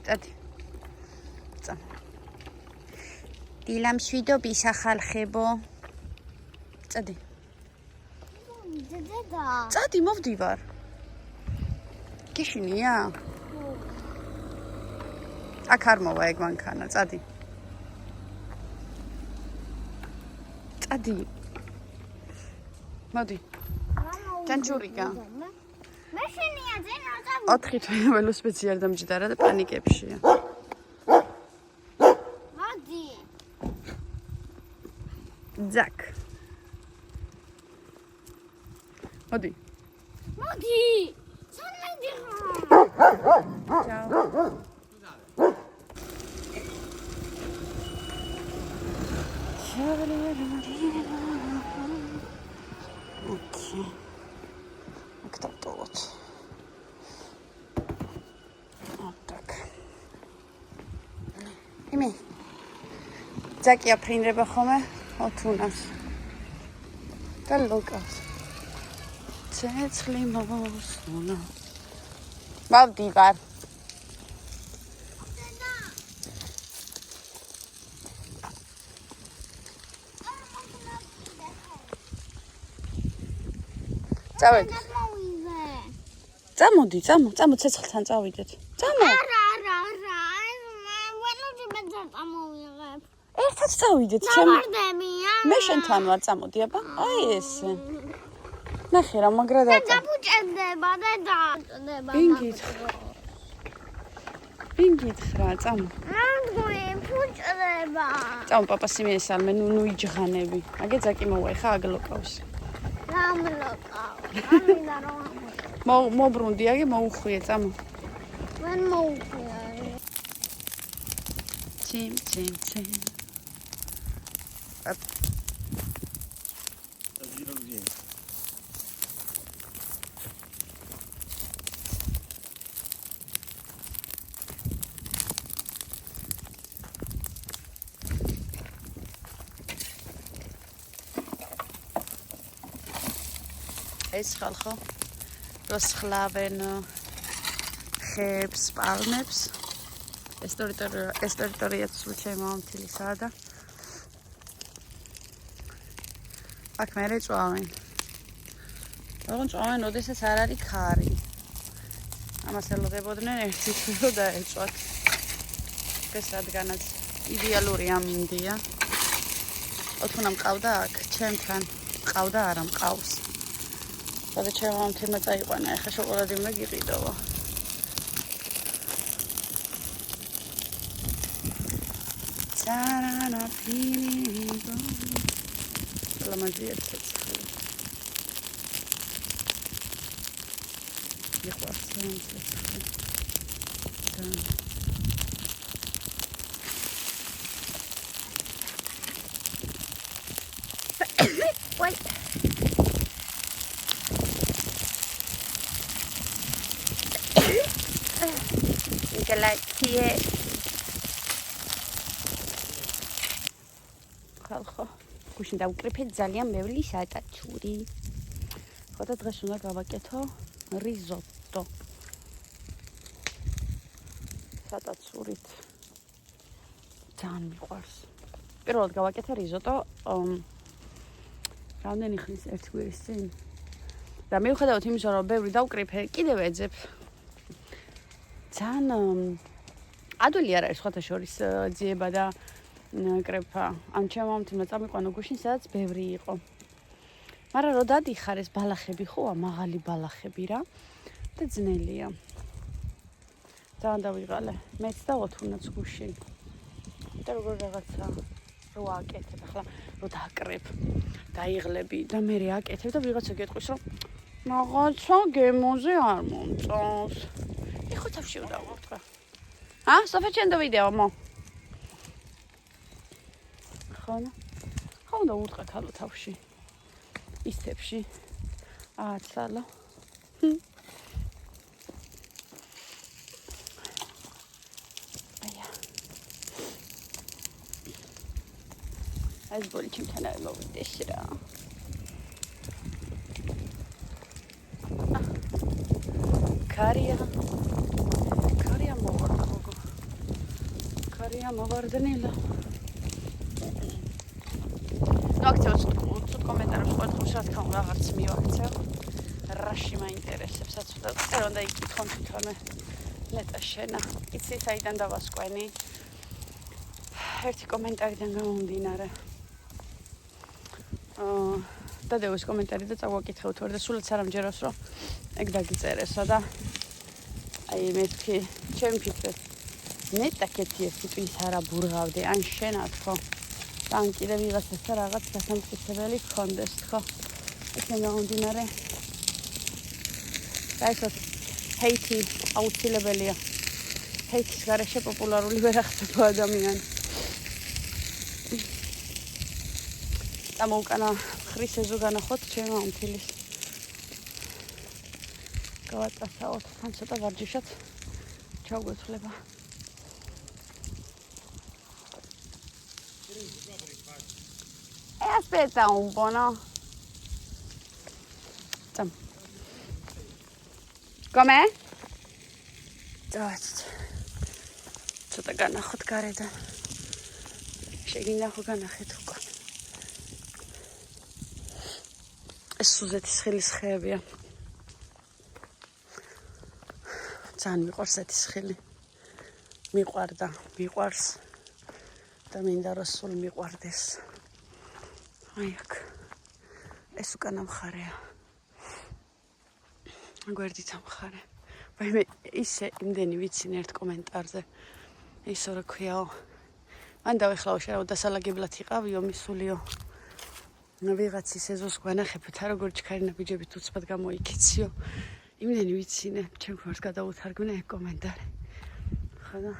წადი. დილამ შვიდობის ახალხებო. წადი. წადი მოვდივარ. გიშინია? აქ არ მოვა ეგ მანქანა, წადი. წადი. მოდი. ჯანჯურიგა. მე შენია ძენ რა 4 თვე ველოსიპედზე არ დამჯდარა და პანიკებშია. მოდი. ძაკ. მოდი. მოდი. სანმედი ხარ. ჩაო. Okay. Aktatolot. Tak. Imi. Ձակի ապրինրება խոմե օթունաս։ Դա լոկաս։ Ցեցլի մոսունա։ Բավ դիվար։ წავედი. წამოდი, წამო ცეცხლთან წავიდეთ. წამო. არა. ველოდი მე წამოვიღებ. ერთად წავიდეთ, ჩემ. ჩავარდებია. მე შენთან ვარ, წამოდი, აბა. აი ესე. ნახე რა მაგრა და. გაბუჭდება და დაჭდება. ვინ გითხრა, წამო. რამგვი ფუჭდება. წამო, პაპას იმესალმე, ნუ იჯღანები. აგე ძაკი მოვა, ხა აგლოკავს. რამლოკავ. ამინა რომ მობრუნდი, აგე მოუხვიე, წამო. მან მოუხვია. Цим. ეს ხალხო როსხლავენ ხებს, პალმებს. ეს ტერიტორია სულ შემომთილისაა და აქ მერე წვავენ. როგორ წვავენ, ოდესაც არ არის ქარი. ამას ელოდებოდნენ ერთი თვე დაეწვათ. ეს რადგანაც იდეალური ამინდია. ოთუნა მყავდა აქ, ჩემთან მყავდა არა მყავს. და ჩემო თემა წაიყვანა, ეხა შოკოლადი უნდა გიყიდოო. Sarana pinigo. La magia ciețcă. E foarte ciețcă. Oi. Galaxie. ხალხო, გუშინ დავკრიფეთ ძალიან ბევრი სატაცური. ხო და დღეს უნდა გავაკეთო რიზოტო. სატაცურით. ძალიან მიყვარს. პირველად გავაკეთე რიზოტო, რამდენი ხნის ერთი კვირის წინ. და მიუხედავად იმისა, რომ ბევრი დავკრიფე, კიდევ ეძებ. ძალიან ადვილი არ არის სხვათა შორის ძიება და კრეფა. ან ჩემო მომთიმა წამიყვანო გუშინ, სადაც ბევრი იყო. მაგრამ რო დადიხარ ეს ბალახები ხოა, მაღალი ბალახები რა და ძნელია. ძალიან დავიღალე. მეც და ოთუნაც გუშინ. და როგორ რაღაცა რო აკეთებ, ახლა რო დააკრებ, დაიღლები და მე აკეთებ და ვიღაცა გეტყვის რომ რაღაცა გემოზე არ მომწონს. ეხო თავში დავუთხე. სოფია ჩენ და ვიდეო მო. ხო და უთხრათ ალო თავში. ისებში. აცალო. აია. ეს ბოლი ჩემთან არ მოვიდეს რა. ქარია მოვარდ გოგო. მოვარდნილა. აქცევს უცოდ კომენტარებში ყოველთვის რა თქმა უნდა აღარც მივაქცევ. რაში მაინტერესებსაც და წერონ და იკითხონ თვითონვე ნეტა შენა. იცი საიდან დავასკვენი? ერთი კომენტარიდან გამომდინარე. დადევს კომენტარი და წავაკითხავთ ვარ და სულაც არ ამჯერავს რომ ეგ დაგიწერესო და აი მე თქვი ჩემი ფიქრით ნეტა კეთია თვითონ არა ბურღავდი ან შენა თქო და ან კიდე ვიღაცასთან რაღაც დასამტკიცებელი გქონდეს თქო ისე გამომდინარე და ეს ჰეითი აუცილებელია ჰეითის გარეშე პოპულარული ვერ ახდება ადამიანი ამოუკანა ხრისეზო განახოთ ჩემი მომთილის გავაწასაოთ თან ცოტა ვარჯიშად ჩავგვეცვლება aspetta un po' no com'è? ცოტა განახოთ გარედან შეგინდა ხო განახეთ უკვე ეს სუზეთის ხილის ხეებია. ძალიან მიყვარს ზეთის ხილი. მიყვარს და მინდა რომ სულ მიყვარდეს. აი აქ. ეს უკანა მხარეა. გვერდით ამხარე. ვაიმე ისე იმდენი ვიცინე ერთ კომენტარზე. ისო რა ქვიაო. მან დავეხლაო შერავ დასალაგებლად იყავიო მისულიო. ვიღაცის ეზოს გვანახებთ რა როგორ ჩქარინა ბიჯებით უცბად გამოიქიციო იმდენი ვიცინე ჩემ ხმას გადაუთარგმნა ეგ კომენტარი ხო და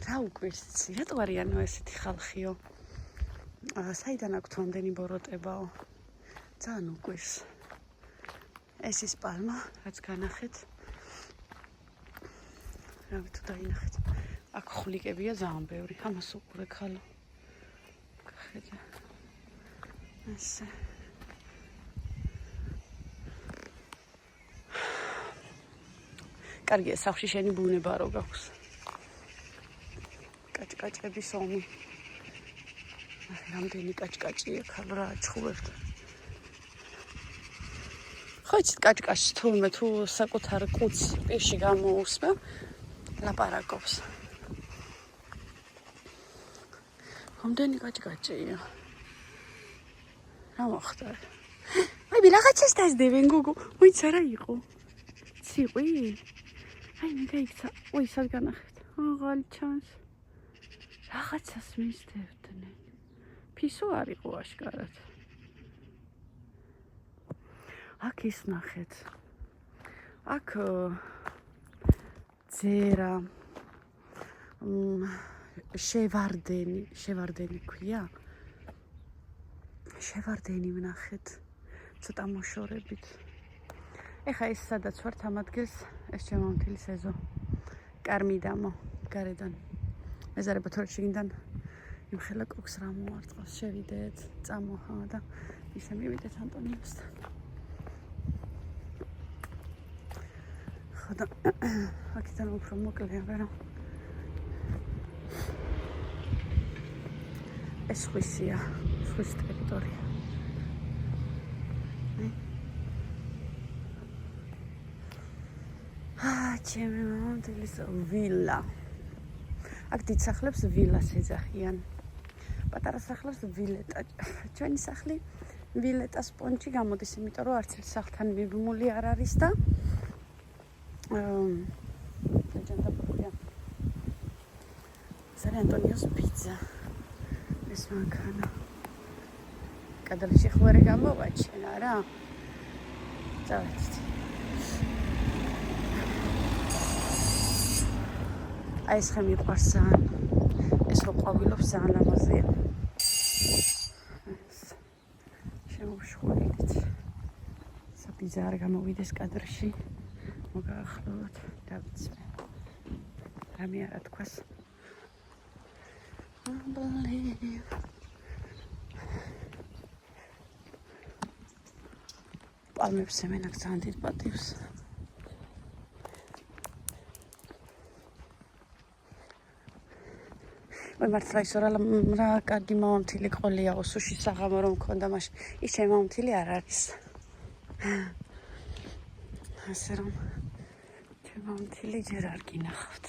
რა უკვირს რატო არიანო ესეთი ხალხიო საიდან აქვთ ამდენი ბოროტებაო ძალიან უკვირს ეს ის პალმა რაც განახეთ რავი თუ დაინახეთ აქ ხვლიკებია ძალიან ბევრი ამას უყურე ხალო ესე კარგია სახლში შენი ბუნება რო გაქვს კაჭკაჭების ომი რამდენი კაჭკაჭია ხალ რა ჩხუბებთ ხო იცით კაჭკაჭს თურმე თუ საკუთარ კუც პირში გამოუსმევ ლაპარაკობს ამდენი კაჭკაჭია რა მოხდა? აი რაღაცას დაძდევენ გოგო. მოიც არა იყო. ციყვი? აი მე გაიქცა. ой, სად განახეთ. აღარ ჩანს. რაღაცას მისდევდნენ. ფისო არ იყო აშკარად. აქ ის ნახეთ. აქ ძერა შევარდენი ქვია. შევარდენი ვნახეთ ცოტა მოშორებით ეხა ეს სადაც ვართ ამ ადგილს ეს ჩემო მთილის ეზო კარმიდამო გარედან ეზარება თორე შიგნიდან იმხელა კოქს რა მოარწყავს შევიდეთ წამოჰა და ისე მივიდეთ ანტონიოსთან ხო და აქედან უფრო მოკლეა ვერო ეს ხვისია ხვის ტერიტორია. ჩემი მომთილის ვილა. აქ დიდ სახლებს ვილას ეძახიან. პატარა სახლებს ვილეტა. ჩვენი სახლი ვილეტას პონჩი გამოდის, იმიტომ რომ არც ერთ სახლთან მიბმული არ არის და ჯანტაპურია. სარი ანტონიოს პიცა. ეს მანქანა. კადრში ხვარე გამოვაჩენა რა. წავედით. აი ეს ხემი ყვარს ძალიან. ეს რო ყვავილობს ძალიან ლამაზია. შემოშხულით. საბიძა არ გამოვიდეს კადრში. მოგაახლოვოთ დავიცვე. რამე არა თქვას. პალმებს ემენ აქ ძალიან დიდ პატივს. ой მართლა ის რა კარგი მომთილი ყოლია ოსუში საღამო რომ მქონდა მაშინ ის ჩემი მომთილი არ არის ასე რომ ჩემი მომთილი ჯერ არ გინახავთ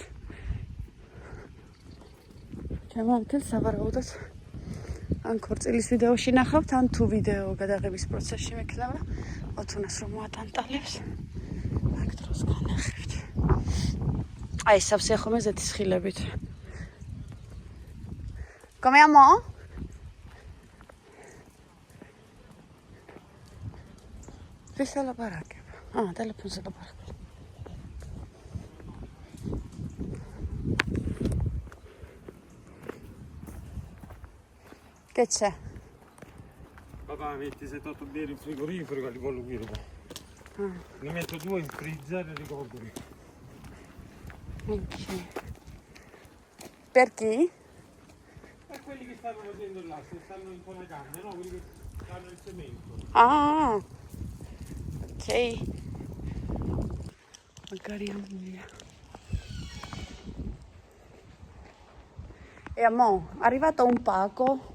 ჩემი მომთილ საბარაუდოდ ან ქორწილის ვიდეოში ნახავთ ან თუ ვიდეო გადაღების პროცესში მექნება ოთუნას რომ მოატანტალებს აქ დროს განახებთ აი სავსეახომე ზეთის ხილებით Come amo? Vista la baracca. Ah, telefono sulla baracca. Che c'è? Papà, metti 7-8 birre in frigorifero che li voglio qui dopo. Ne metto 2 in freezer e li copro. Ok. Per chi? E quelli che stanno facendo là, se stanno in con la canna, no? Quelli che stanno il cemento. Ah, ok. Magari via. E amo, è arrivato un pacco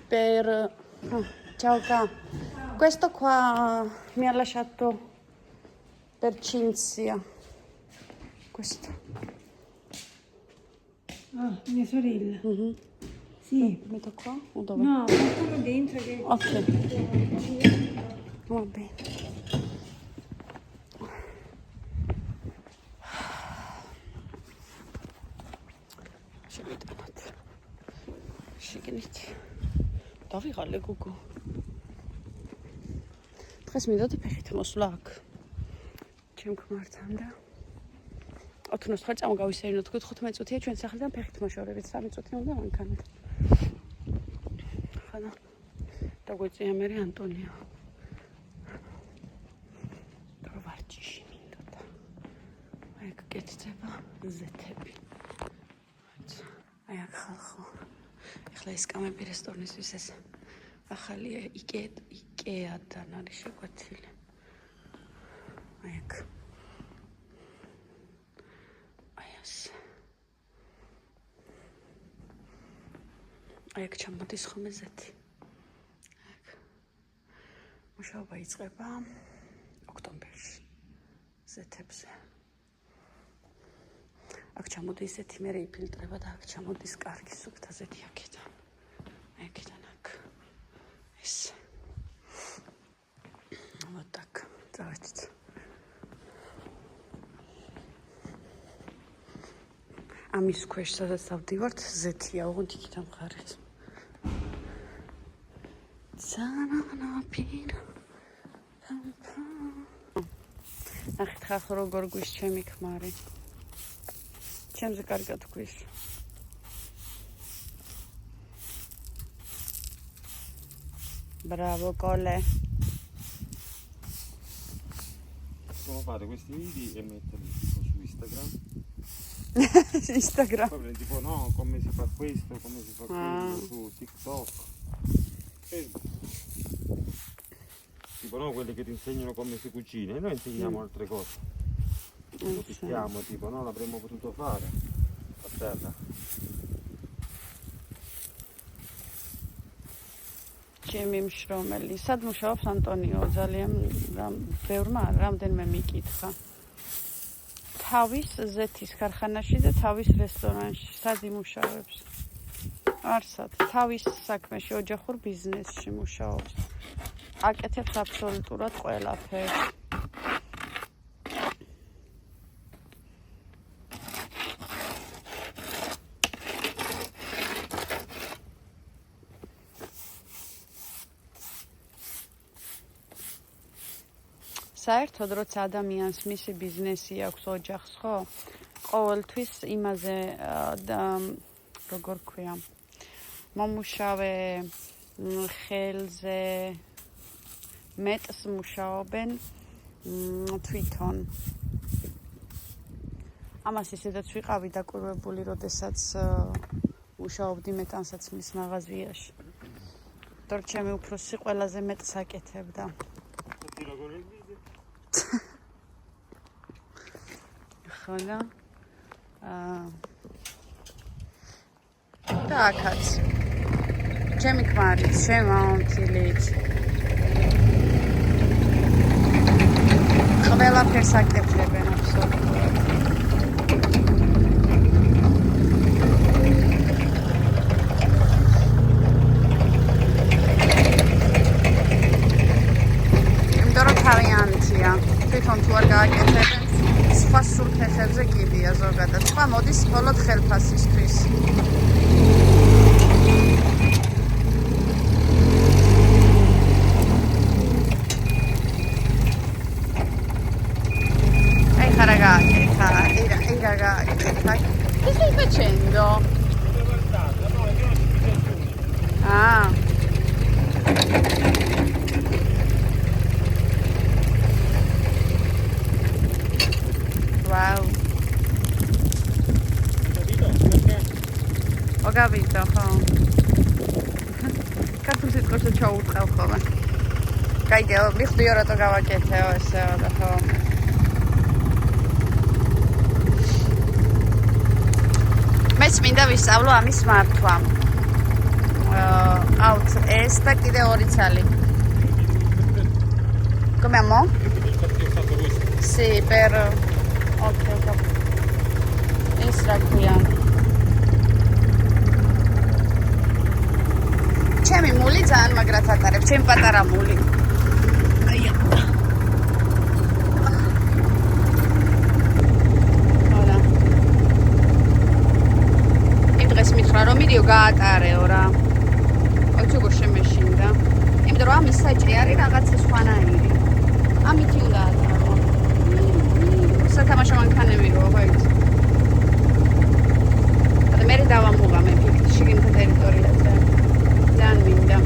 per... ciao Ca. Questo qua mi ha lasciato per Cinzia. Questo. Ah, mia sorella. Mhm. Sì. Metto qua o dove? No, portalo dentro che... Ok. Va bene. შეგინით. დავიღალე გუგო. დღეს მინდოდა ფეხით მოსვლა აქ. ჩემ ქმართან და 89 წამო გავისერინოთ 15 წუთია ჩვენ სახლიდან ფეხით მოშორებით 3 წუთი უნდა მანქანით. ხანა დაგვეწია მე ანტონიო. დავარჯიში მინდოდა. აი აქ კეთდება ზეთები. აი აქ ხალხო. ეხლა ეს კამები რესტორნისთვის ეს ახალია იკეადან არის შეკვეთილი. აი აქ. აი ასე. აი აქ ჩამოდის ხოლმე ზეთი. აქ. მუშაობა იწყება ოქტომბერში. ზეთებზე. აქ ჩამოდის ზეთი, მე რეიფილტრება და აქ ჩამოდის კარგი სუფთა ზეთი აქედან. აქედან აქ. ეს. Вот так. Давайте. ამის ქვეშ სადაც დავდივართ ზეთია ოღონდ იქით ამხარეთ. ზანანაპინა. ნახეთ ხახ როგორ გვის ჩემი ქმარი. ჩემზე კარგად გვის. Bravo Cole. Possiamo fare questi video e metterli tipo su Instagram. Instagram. Poi prendi tipo no, come si fa questo, come si fa quello su TikTok. Facebook. Tipo no, quelli che ti insegnano come si cucina e noi insegniamo altre cose. Lo picchiamo tipo, no, l'avremmo potuto fare a terra. ჩემი მშრომელი. სად მუშაობს ანტონიო? ძალიან ბევრმა რამდენიმე მიკითხა. თავის ზეთის ქარხანაში და თავის რესტორანში. სად იმუშავებს? არსად, თავის საქმეში, ოჯახურ ბიზნესში მუშაობს. აკეთებს აბსოლუტურად ყველაფერს. საერთოდ როცა ადამიანს მისი ბიზნესი აქვს ოჯახს, ხო? ყოველთვის იმაზე როგორ ქვია? მომუშავე ხელზე მეტს მუშაობენ თვითონ. ამას ისედაც ვიყავი დაკვირვებული, როდესაც მუშაობდი მეტანსაცმლის მაღაზიაში. თორე ჩემი უფროსი ყველაზე მეტს აკეთებდა. ხოდა და აქაც. ჩემი ქმარით, ჩემი მამამთილით. ყველაფერს აკეთებენ აბსოლუტურად. იმიტომ რომ თავიანთია. თვითონ თუ არ გააკეთებენ, სხვა სულ ფეხებზე კიდია ზოგადად. სხვა მოდის მხოლოდ ხელფასისთვის. Che stai facendo? Ah. Wow. Ho capito, Cazzo si scorso c'ho avuto come. Caide, ho visto io rato cavacchette, da მეც მინდა ვისწავლო ამის მართვა. აუც ეს და კიდე 2 ცალი. Come amo? Sì, per ok. Instructiamo. ჩემი მული ძალიან მაგრად ატარებს, ჩემი პატარა მული. აია. მითხრა რომ მიდიო გაატარეო რა. ოჩო გო შემეშინდა. იმიტომ რომ ამის საჭი არის რაღაცა სხვანაირი. ამითი უნდა ატარო. სათამაშო მანქანები რო ვაიც. და მე დავამუღამე ფიქრ შიგნით ტერიტორიაზე. ძალიან მინდა.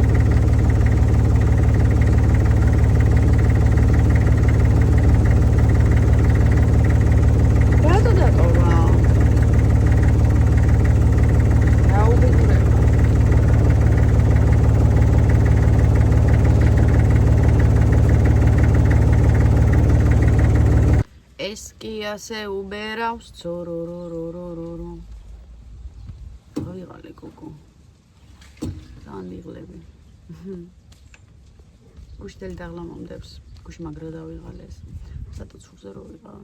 რატო დატოვა? ეს კი ასე უბერავს ძორორორორორო. ავიღალე გოგო. ძალიან მიღლები. გუშტელი დაღლამამდებს. გუში მაგრა დავიღალეს. სატოცურზე რო ვიყავ.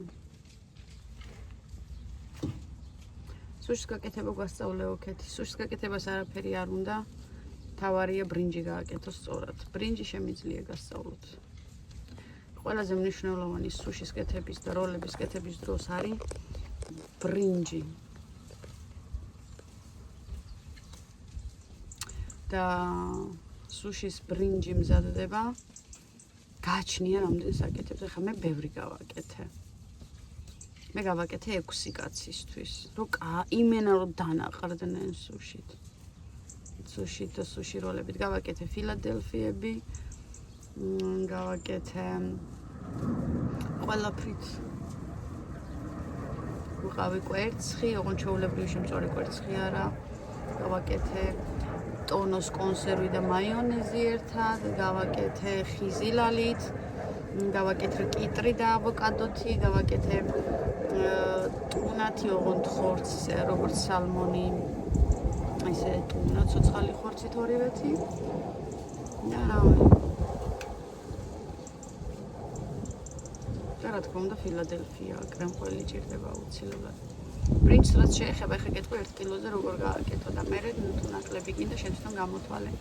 სუშის გაკეთება გვასწავლე ოქეთი. სუშის გაკეთებას არაფერი არ უნდა. თავარია ბრინჯი გააკეთოს სწორად. ბრინჯი შემიძლია გასწავლოთ. ყველაზე მნიშვნელოვანი სუშის კეთების და როლების კეთების დროს არის ბრინჯი. და სუშის ბრინჯი მზადდება გააჩნია რამდენს აკეთებს. ახლა მე ბევრი გავაკეთე. მე გავაკეთე 6 კაცისთვის. რომ იმენა რომ დანაყრდნენ სუშით. სუშით და სუში როლებით გავაკეთე ფილადელფიები. გავაკეთე ყველაფრით ვიყავი კვერცხი, ოღონდ ჩვეულებრივი შემწვარი კვერცხი არა. გავაკეთე ტონოს კონსერვი და მაიონეზი ერთად, გავაკეთე ხიზილალით, გავაკეთე კიტრი და ავოკადოთი, გავაკეთე ტუნათი, ოღონდ ხორცს, როგორც სალმონი, ესე ტუნა, ცოცხალი ხორცით ორივეთი. და რა თქმა უნდა ფილადელფია, კრემხველი ჭირდება აუცილებლად. ბრინჯს რაც შეეხება, ეხა კეთო 1 კილოზე როგორ გააკეთო და მე თუ ნაკლები გინდა შენ თვითონ გამოთვალე.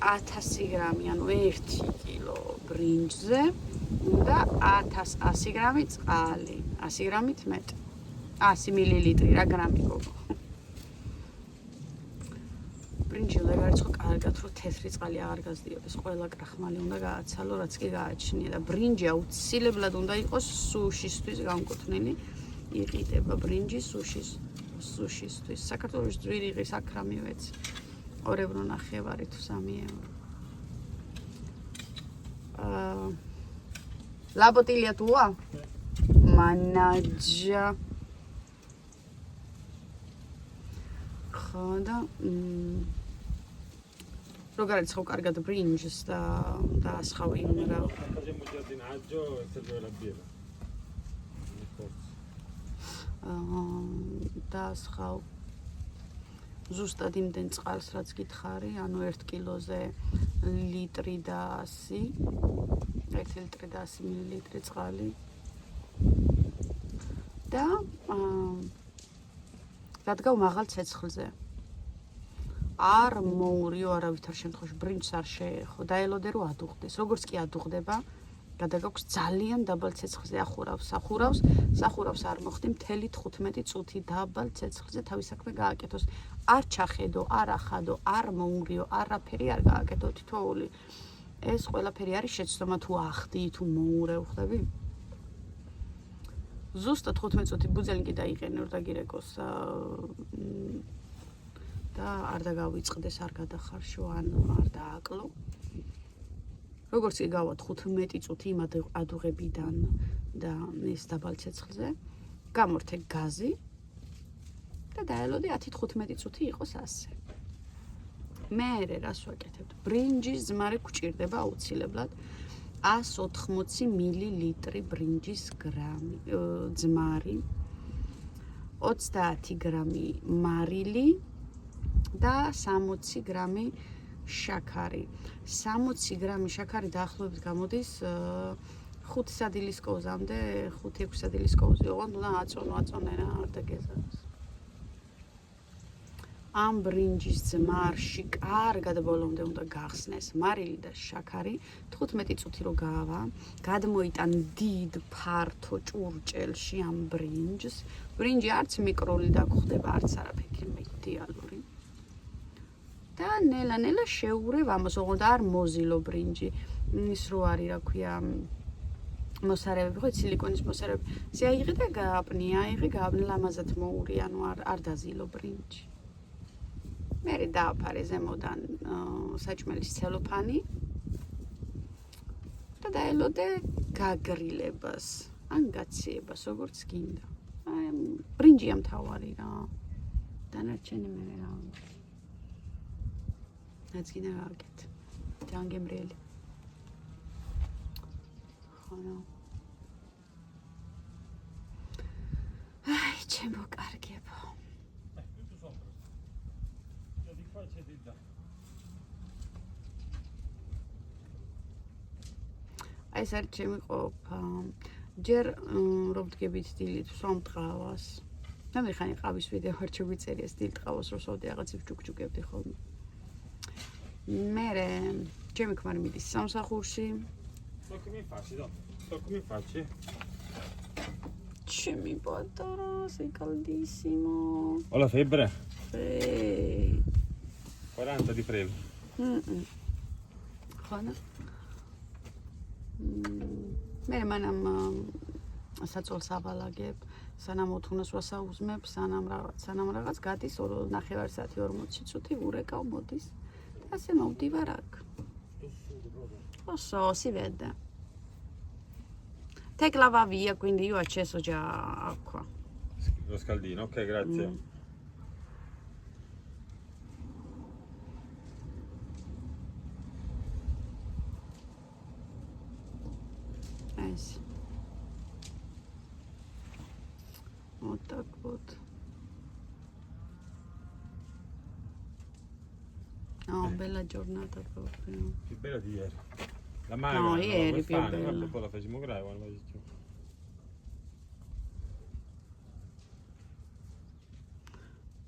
1000 გრამი, ანუ 1 კილო ბრინჯზე და 1100 გრამი წყალი, 100 გრამით მეტი. 100 მილილიტრი რა გრამი გოგო. ბრინჯი უნდა გაიწყო კარგად, რომ თეთრი წყალი აღარ გაზდიოდეს. ყველა კრახმალი უნდა გააცალო, რაც კი გააჩნია და ბრინჯი აუცილებლად უნდა იყოს სუშისთვის განკუთვნილი. იყიდება ბრინჯი სუშისთვის. საქართველოს ძვირიღის აქრამი ვეცი. 2 ევრო ნახევარი თუ 3 ევრო. La bottiglia tua? Mannaggia. ხოდა რო გარიცხო კარგად ბრინჯს და დაასხავ იმ რა დაასხავ ზუსტად იმდენ წყალს, რაც გითხარი, ანუ 1 კილოზე ლიტრი და 100, 1 ლიტრი და 100 მილილიტრი წყალი. და დადგავ მაღალ ცეცხლზე. არ მოურიო არავითარ შემთხვევაში ბრინჯს არ შეეხო. დაელოდე რომ ადუღდეს. როგორც კი ადუღდება, გადაგაქვს ძალიან დაბალ ცეცხლზე სახურავს არ მოხდი მთელი 15 წუთი დაბალ ცეცხლზე თავის საქმე გააკეთოს. არ ჩახედო, არ ახადო, არ მოურიო, არაფერი არ გააკეთო თითოეული. ეს ყველაფერი არის შეცდომა თუ ახდი, თუ მოურევ, ხვდები? ზუსტად 15 წუთი ბუძელი კი დაიყენე რომ დაგირეკოს და არ დაგავიწყდეს, არ გადახარშო, ან არ დააკლო. როგორც კი გავა 15 წუთი იმ ადუღებიდან და ეს დაბალ ცეცხლზე, გამორთე გაზი და დაელოდე 10-15 წუთი იყოს ასე. მერე რას ვაკეთებ? ბრინჯის ძმარი გვჭირდება აუცილებლად 180 მილილიტრი ბრინჯის ძმარი, 30 გრამი მარილი და 60 გრამი შაქარი. 60 გრამი შაქარი დაახლოებით გამოდის 5 სადილის კოვზამდე, 5-6 სადილის კოვზი. ოღონდ უნდა აწონე რა, არ დაგეზაროს. ამ ბრინჯის ძმარში კარგად ბოლომდე უნდა გახსნეს მარილი და შაქარი. 15 წუთი რო გაავა, გადმოიტან დიდ ფართო ჭურჭელში ამ ბრინჯს. ბრინჯი არც მიკროლი დაგხვდება, არც არაფერი მედიალური. და ნელა-ნელა შეურევ ამას, ოღონდ არ მოზილო ბრინჯი. ის რო არის, რა ქვია, მოსარევები, ხო, სილიკონის მოსარევები. ზეაიღე და გააბნე, ლამაზად მოური, ანუ არ დაზილო ბრინჯი. მერე დააფარე ზემოდან საჭმელის ცელოფანი და დაელოდე გაგრილებას, ან გაციებას, როგორც გინდა. აი, ბრინჯი ამთავარი რა. დანარჩენი მერე რა. რაც გინდა გავაკეთე. ჯანგემრიელი. ხანა. აი, ჩემო კარგებო. აი ეს არის ჩემი ყოფა. ჯერ რომ ვდგებით დილით ვსვამ ტყავას. ნამდვილად ყავის ვიდეო არ შეგვიწერია დილით ტყავას რომ ვსვამდი რაღაცებს ჯუქჯუქებდი ხოლმე. მერე ჩემი ქმარი მიდის სამსახურში. Tocco mi faccio. Ჩემი პატარა, sei caldissimo. Ho la febbre? Ehi. 40 di prego. ხანა. მე მანამ საწოლს ავალაგებ, სანამ ოთუნას ვასაუზმებ, სანამ რაღაც გადის 9:30 საათი 40 წუთი ურეკავ მოდის. და ასე მოვდივარ აქ. Posso, si vede. Te clava via, quindi io ho acceso già acqua. Lo scaldino, ok, grazie. Sì. Вот так вот. Oh, bella giornata proprio. Più bella di ieri. La maga, No, ieri più Befana, bella. vabbè, poi la facciamo grave quando la facciamo.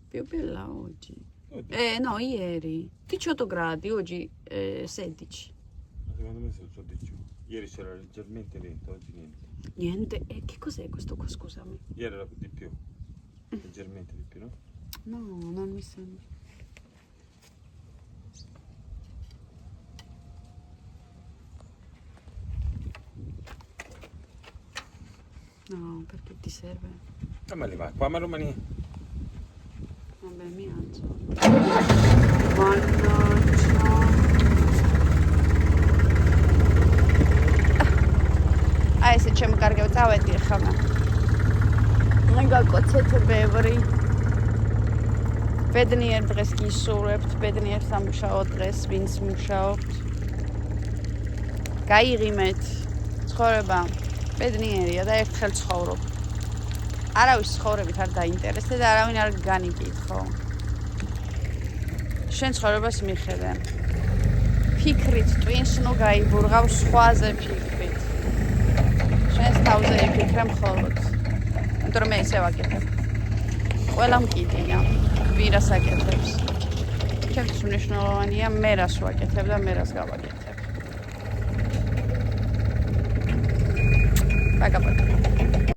Più bella oggi. Oddio. No, ieri. 18 gradi, oggi 16. Secondo me sono di giù. Ieri c'era leggermente vento, oggi niente. Niente, e che cos'è questo qua, scusami? Ieri era di più. Leggermente di più, no? No, non mi sembra. No, perché ti serve? Ma li va, qua a Romania. Vabbè, mi alzo. Mannaggia. აი ესე ჩემი კარგები წავედი ხამა. მეგაკოცეთ ბევრი. ბედნიერ დღეს გისურვებთ, ბედნიერ სამუშაო დღეს, ვინც მუშაობთ. გაიღიმეთ ცხოვრება ბედნიერია და ერთხელ ცხოვრობ. არავის ცხოვრებით არ დაინტერესდე და არავინ არ განიკითხო. შენ ცხოვრებას მიხედე. ფიქრით ტვინს ნუ გაიბურღავ სხვაზე ფიქრით. შენს თავზე იფიქრე მხოლოდ. იმიტომ რომ მე ისე ვაკეთებ. ყველა მკიდია, ვირას აკეთებს. ჩემთვის მნიშვნელოვანია მე რას ვაკეთებ და მე რას გავაკეთებ. Пока-пока.